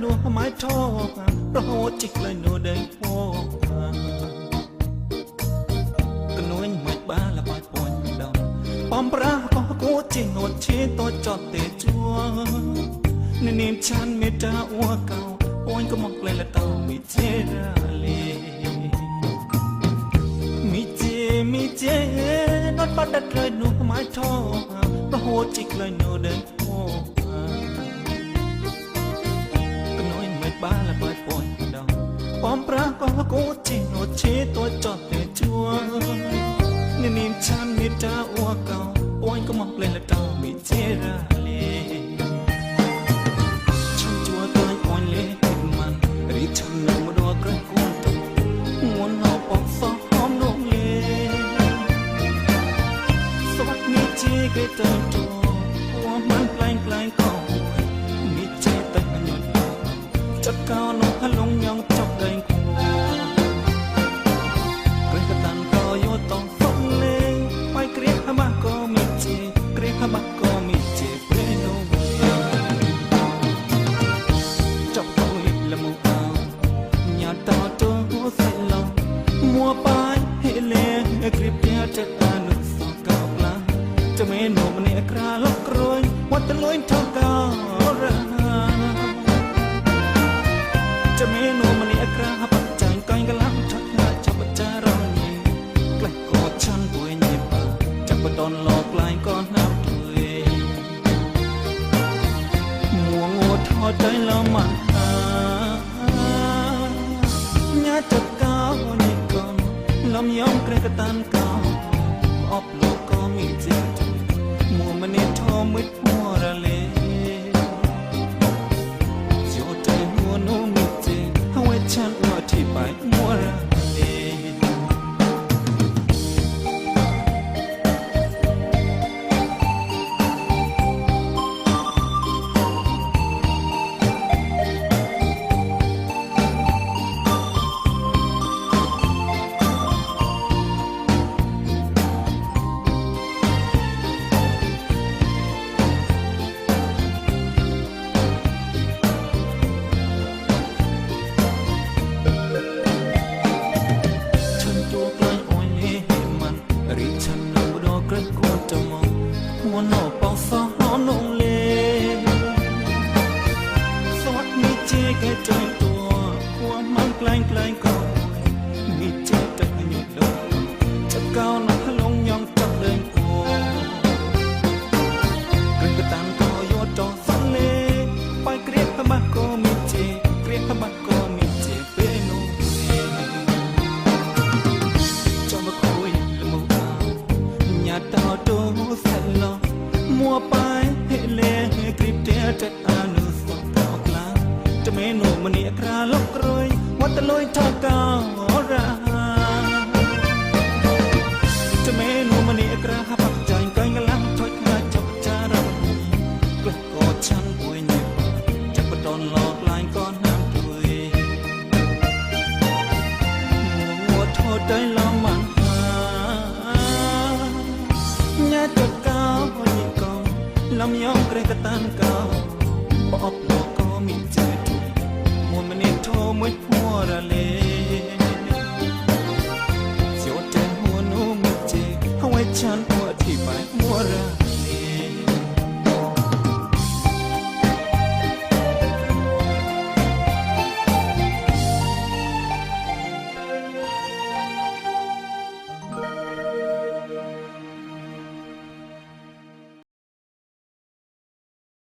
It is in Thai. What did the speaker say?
นูไม้ทอประโหจิกเลยนูเดินโผกนุ้ยไม่บ้าละบอยปนดำปอมปราก็กูจิโนดชีตัวจอดเตะจัวในนิมชันเมตาอัวเก่าโอนก็มองเลยละเต่ามีเจราเลมีเจนอดบัดดัดเลยนูไม้ทอประโหจิกเลยนูเดินโผบ้าละบอยปนดองปอมปราก็กูจิโนดชีตัวจอดเตะจัวนี่นิมชันมิตาอัวเก่าโอนก็มองเลยละเต่ามีเจราเลฉันจัวตัวอ่อนเล่มันรีฉันนำมาดัวกระกุนตัวหัวหน้าปอกซอหอมนงเล่สวัสดีเจเกตตัวหัวมันแปลงก็มีเจตังหยดจับก้าวน้องพลงยังจับได้กูเกรงกระตันก็โยต้องฟังเลยไปเกรียกมาก็มีเจเกรียกมาก็มีเจเปรโนจับคุยละมูเอาอย่าต่อตัวหัวใส่ลงมัวไปให้เล่กรีบเดียจะตาหนึ่งสองก้าวกลางจะไม่โนมันเนี่ยกราลกรวยวัดตะลุยเท่าก้าวจะเมนูมันนี่กระหับใจก้อยกระลังทักหน้าจะปัจจารณีกล้กอดฉันป่วยเงียบปากจะปะตอนหลอกลายก้อนน้ำถุยมัวงดทอดใจแล้วมันญาจับก้าวนี่ก่อนลำยองเกรงกระตันก้าวออบโลกก็มีเจ็บมัวมันนี่ทอมืดมัวระเลฉันว่าที่ไปมัวระเลหัวหน้าปองสาวน้องเล่สวัสดีเจแกใจตัวหัวมันแกล้งก็มีเจตักหยุดลงจะก้าวหน้าลงยองจับเดินโผกระตันก็โยดจอฟันเล่ไปเกรียกพม่าก็มีเจเกรียกพม่าก็มีเจเปโนจะมาคุยละมูเอาอย่าต่อตัวใส่ลงมัวไปให้เล่กรีบเดียจัดอานุสงก้าวกลางจะเมนูมันนี่กราลกรวยวัดตะลุยท่าก้าวราจะเมนูมันนี่กราปักใจก้อยกำลังถอยขาจับจารณีกล้กอดฉันป่วยเงียบจะปะตอนหลอกลายก้อนน้ำถุยมัวโทษได้แล้วมันญาติก้าวลำยองเกรงกระตันเก่าปอบโลกก็มีเจตุมัวมันนี่โทมืดหัวระเลเสียวเจนหัวนูมีเจเอาไว้ฉัน